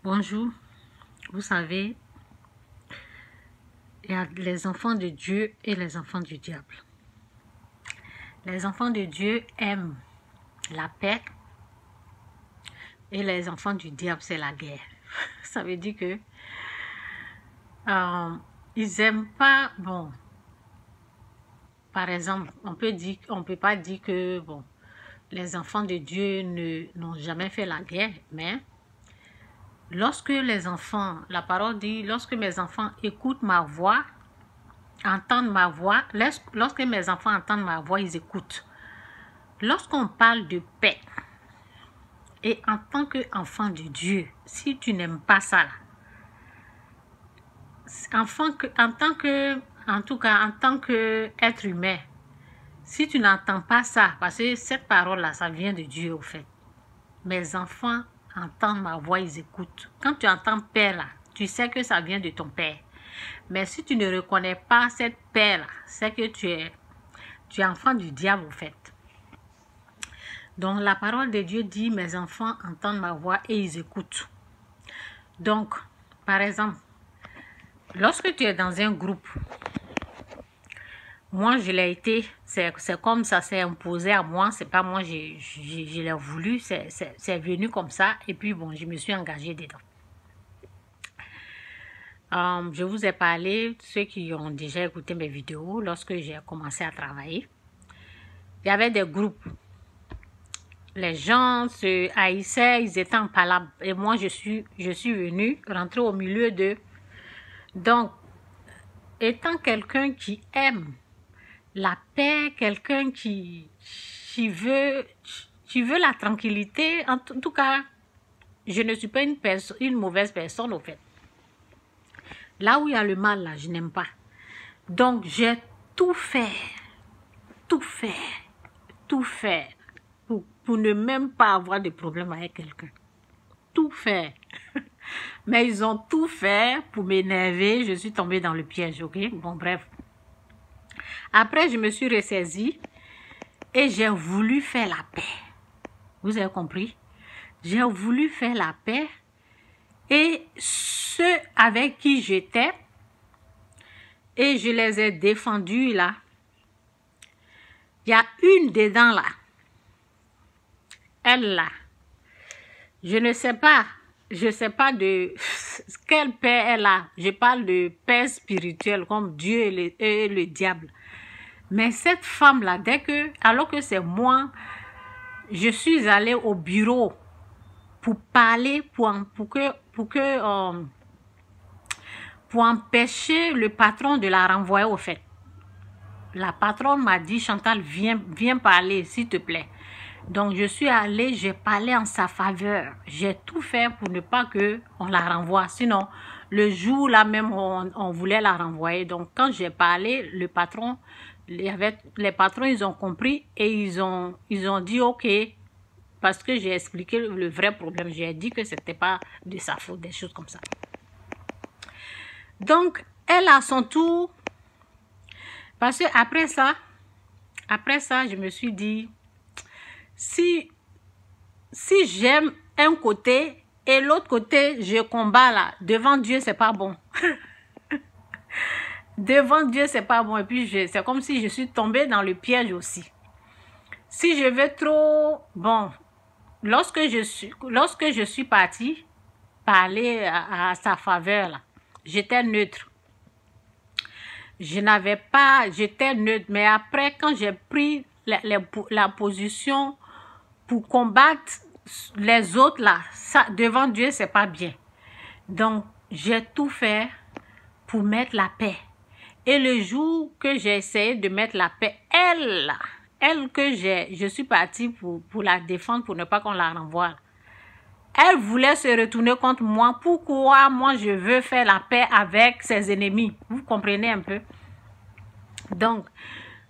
Bonjour, vous savez, il y a les enfants de Dieu et les enfants du diable. Les enfants de Dieu aiment la paix et les enfants du diable, c'est la guerre. Ça veut dire que ils aiment pas, bon, par exemple, on peut pas dire que, bon, les enfants de Dieu n'ont jamais fait la guerre, mais lorsque les enfants, la parole dit, lorsque mes enfants écoutent ma voix, entendent ma voix, lorsque mes enfants entendent ma voix, ils écoutent. Lorsqu'on parle de paix, et en tant qu'enfant de Dieu, si tu n'aimes pas ça, là, en tout cas, en tant qu'être humain, si tu n'entends pas ça, parce que cette parole-là, ça vient de Dieu au fait. Mes enfants entendent ma voix, ils écoutent. Quand tu entends paix là, tu sais que ça vient de ton père. Mais si tu ne reconnais pas cette paix là, c'est que tu es enfant du diable au fait. Donc la parole de Dieu dit, mes enfants entendent ma voix et ils écoutent. Donc, par exemple, lorsque tu es dans un groupe, moi je l'ai été, c'est comme ça s'est imposé à moi, c'est pas moi, je l'ai voulu, c'est venu comme ça et puis bon, je me suis engagée dedans. Je vous ai parlé, ceux qui ont déjà écouté mes vidéos, lorsque j'ai commencé à travailler, il y avait des groupes. Les gens se haïssaient, ils étaient en palabre. Et moi, je suis venue rentrer au milieu d'eux. Donc, étant quelqu'un qui aime la paix, quelqu'un qui veut la tranquillité, en tout cas, je ne suis pas une mauvaise personne, au fait. Là où il y a le mal, là, je n'aime pas. Donc, j'ai tout fait pour ne même pas avoir de problème avec quelqu'un. Tout fait. Mais ils ont tout fait pour m'énerver. Je suis tombée dans le piège, ok? Bon, bref. Après, je me suis ressaisie et j'ai voulu faire la paix. Vous avez compris? J'ai voulu faire la paix et ceux avec qui j'étais, et je les ai défendus là. Il y a une dedans là. Elle là. Je ne sais pas. Je ne sais pas de quelle paix elle a. Je parle de paix spirituelle comme Dieu et le diable. Mais cette femme-là, alors que c'est moi, je suis allée au bureau pour parler, pour empêcher le patron de la renvoyer au fait. La patronne m'a dit, Chantal, viens parler, s'il te plaît. Donc, je suis allée, j'ai parlé en sa faveur. J'ai tout fait pour ne pas qu'on la renvoie. Sinon, le jour là même, on voulait la renvoyer. Donc, quand j'ai parlé, le patron, les patrons, ils ont compris et ils ont dit OK. Parce que j'ai expliqué le vrai problème. J'ai dit que c'était pas de sa faute, des choses comme ça. Donc, elle a son tour. Parce que après ça, je me suis dit, si j'aime un côté et l'autre côté, je combats là, devant Dieu, c'est pas bon. Devant Dieu, c'est pas bon. Et puis, c'est comme si je suis tombée dans le piège aussi. Si je veux trop... Bon, lorsque je suis partie parler à sa faveur, là, j'étais neutre. J'étais neutre. Mais après, quand j'ai pris la position pour combattre les autres là, ça, devant Dieu, c'est pas bien. Donc, j'ai tout fait pour mettre la paix. Et le jour que j'ai essayé de mettre la paix, elle que je suis partie pour la défendre, pour ne pas qu'on la renvoie, elle voulait se retourner contre moi. Pourquoi moi je veux faire la paix avec ses ennemis? Vous comprenez un peu? Donc,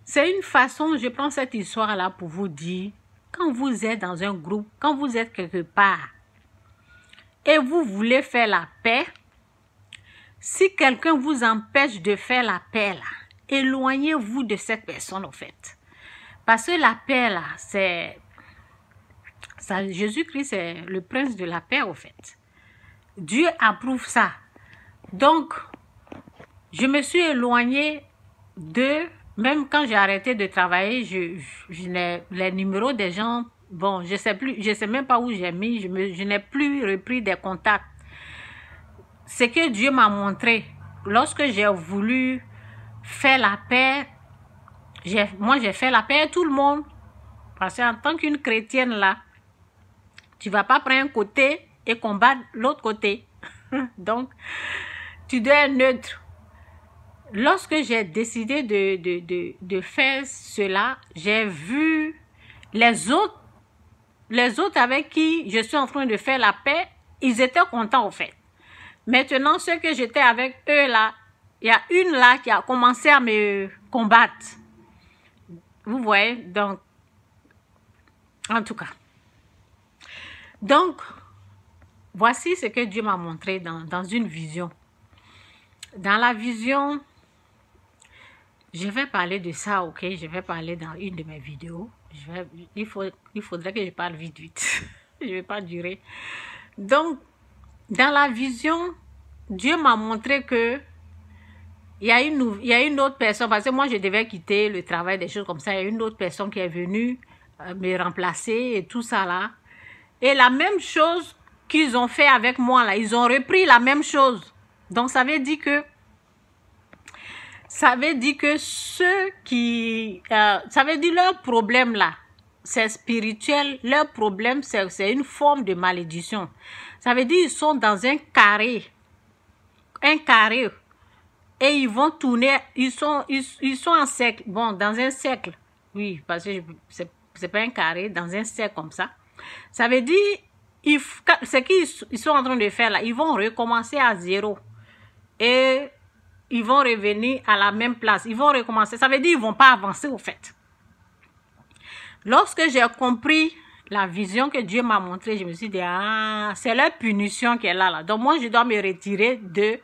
c'est une façon, je prends cette histoire-là pour vous dire, quand vous êtes dans un groupe, quand vous êtes quelque part, et vous voulez faire la paix, si quelqu'un vous empêche de faire la paix, là, éloignez-vous de cette personne, au fait. Parce que la paix, là, c'est... Jésus-Christ est le prince de la paix, au fait. Dieu approuve ça. Donc, je me suis éloignée de... Même quand j'ai arrêté de travailler, les numéros des gens... Bon, je sais même pas où j'ai mis. Je n'ai plus repris des contacts. Ce que Dieu m'a montré, lorsque j'ai voulu faire la paix, moi j'ai fait la paix à tout le monde. Parce qu'en tant qu'une chrétienne là, tu vas pas prendre un côté et combattre l'autre côté. Donc, tu dois être neutre. Lorsque j'ai décidé de faire cela, j'ai vu les autres avec qui je suis en train de faire la paix, ils étaient contents au fait. Maintenant, ceux que j'étais avec eux là, il y a une là qui a commencé à me combattre. Vous voyez, donc, en tout cas. Donc, voici ce que Dieu m'a montré dans une vision. Dans la vision, je vais parler de ça, ok? Je vais parler dans une de mes vidéos. Il faudrait que je parle vite, vite. Je ne vais pas durer. Donc, dans la vision, Dieu m'a montré que il y a une autre personne, parce que moi, je devais quitter le travail, des choses comme ça. Il y a une autre personne qui est venue me remplacer et tout ça là. Et la même chose qu'ils ont fait avec moi là, ils ont repris la même chose. Donc, ça veut dire que ceux qui... ça veut dire leur problème là, c'est spirituel. Leur problème, c'est une forme de malédiction. Ça veut dire qu'ils sont dans un carré. Un carré. Et ils vont tourner. Ils sont en cercle. Bon, dans un cercle. Oui, parce que c'est pas un carré. Dans un cercle comme ça. Ça veut dire... ce qu'ils sont en train de faire là, ils vont recommencer à zéro. Et... ils vont revenir à la même place. Ils vont recommencer. Ça veut dire qu'ils ne vont pas avancer au fait. Lorsque j'ai compris la vision que Dieu m'a montrée, je me suis dit, ah, c'est leur punition qui est là. Donc moi, je dois me retirer d'eux.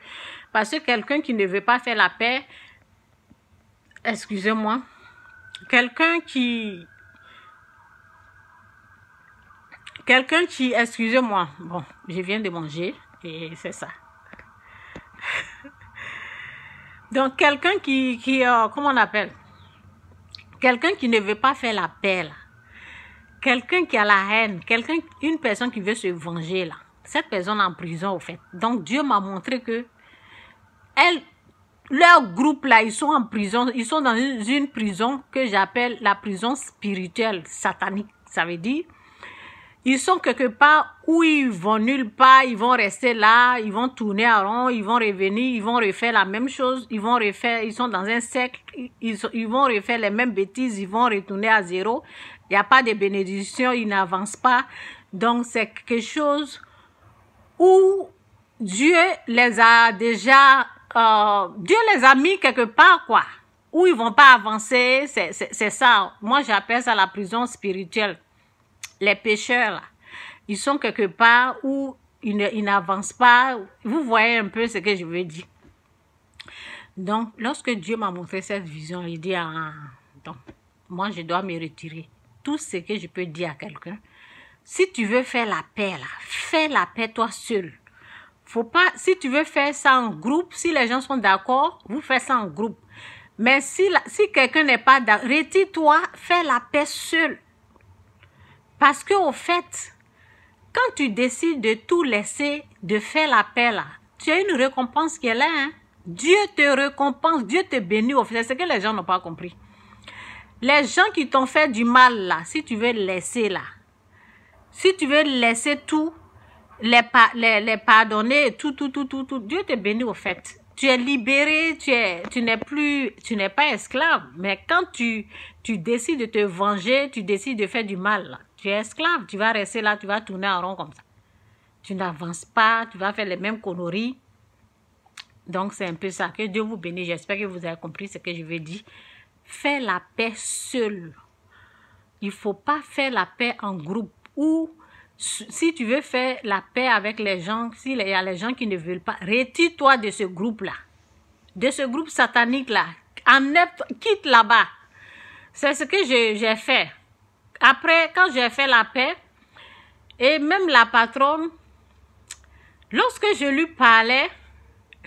Parce que quelqu'un qui ne veut pas faire la paix, excusez-moi, quelqu'un qui, excusez-moi, bon, je viens de manger et c'est ça. Donc, quelqu'un comment on appelle? Quelqu'un qui ne veut pas faire la paix, là. Quelqu'un qui a la haine, une personne qui veut se venger, là. Cette personne est en prison, au fait. Donc, Dieu m'a montré que leur groupe, là, ils sont en prison. Ils sont dans une prison que j'appelle la prison spirituelle, satanique. Ça veut dire, ils sont quelque part où ils vont nulle part, ils vont rester là, ils vont tourner en rond, ils vont revenir, ils vont refaire la même chose, ils sont dans un cercle, ils vont refaire les mêmes bêtises, ils vont retourner à zéro. Il n'y a pas de bénédiction, ils n'avancent pas. Donc, c'est quelque chose où Dieu les a déjà, Dieu les a mis quelque part, quoi, où ils vont pas avancer, c'est ça. Moi, j'appelle ça la prison spirituelle. Les pécheurs, là, ils sont quelque part où ils n'avancent pas. Vous voyez un peu ce que je veux dire. Donc, lorsque Dieu m'a montré cette vision, il dit, ah, donc, moi, je dois me retirer. Tout ce que je peux dire à quelqu'un, si tu veux faire la paix, là, fais la paix toi seul. Faut pas, si tu veux faire ça en groupe, si les gens sont d'accord, vous faites ça en groupe. Mais si quelqu'un n'est pas d'accord, retire-toi, fais la paix seul. Parce que au fait, quand tu décides de tout laisser, de faire la paix là, tu as une récompense qui est là. Hein? Dieu te récompense, Dieu te bénit. Au fait, c'est ce que les gens n'ont pas compris. Les gens qui t'ont fait du mal là, si tu veux laisser là, si tu veux laisser tout, les pardonner, tout, Dieu te bénit au fait. Tu es libéré, tu n'es pas esclave. Mais quand tu décides de te venger, tu décides de faire du mal là. Tu es esclave, tu vas rester là, tu vas tourner en rond comme ça. Tu n'avances pas, tu vas faire les mêmes conneries. Donc, c'est un peu ça. Que Dieu vous bénisse. J'espère que vous avez compris ce que je veux dire. Fais la paix seul. Il ne faut pas faire la paix en groupe. Ou, si tu veux faire la paix avec les gens, s'il y a les gens qui ne veulent pas, retire-toi de ce groupe-là. De ce groupe satanique-là. Quitte là-bas. C'est ce que j'ai fait. Après, quand j'ai fait la paix, et même la patronne, Lorsque je lui parlais,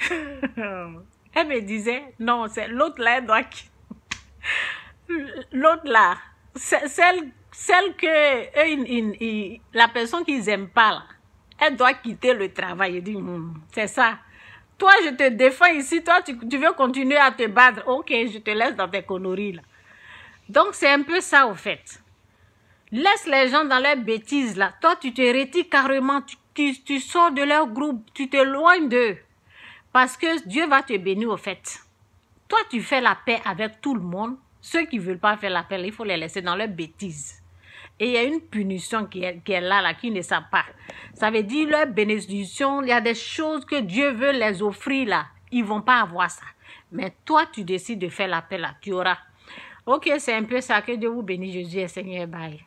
elle me disait, non, c'est l'autre là, elle doit quitter. L'autre là, celle que la personne qu'ils n'aiment pas, là, elle doit quitter le travail. Je dis, c'est ça. Toi, je te défends ici, toi, tu veux continuer à te battre. Ok, je te laisse dans tes conneries là. Donc, c'est un peu ça, au fait. Laisse les gens dans leurs bêtises, là. Toi, tu te retires carrément, tu sors de leur groupe, tu t'éloignes d'eux. Parce que Dieu va te bénir, au fait. Toi, tu fais la paix avec tout le monde. Ceux qui ne veulent pas faire la paix, il faut les laisser dans leurs bêtises. Et il y a une punition qui est là, qui ne savent pas. Ça veut dire leur bénédiction, il y a des choses que Dieu veut les offrir, là. Ils ne vont pas avoir ça. Mais toi, tu décides de faire la paix, là. Tu auras. Ok, c'est un peu ça. Que Dieu vous bénisse, Jésus et Seigneur. Bye.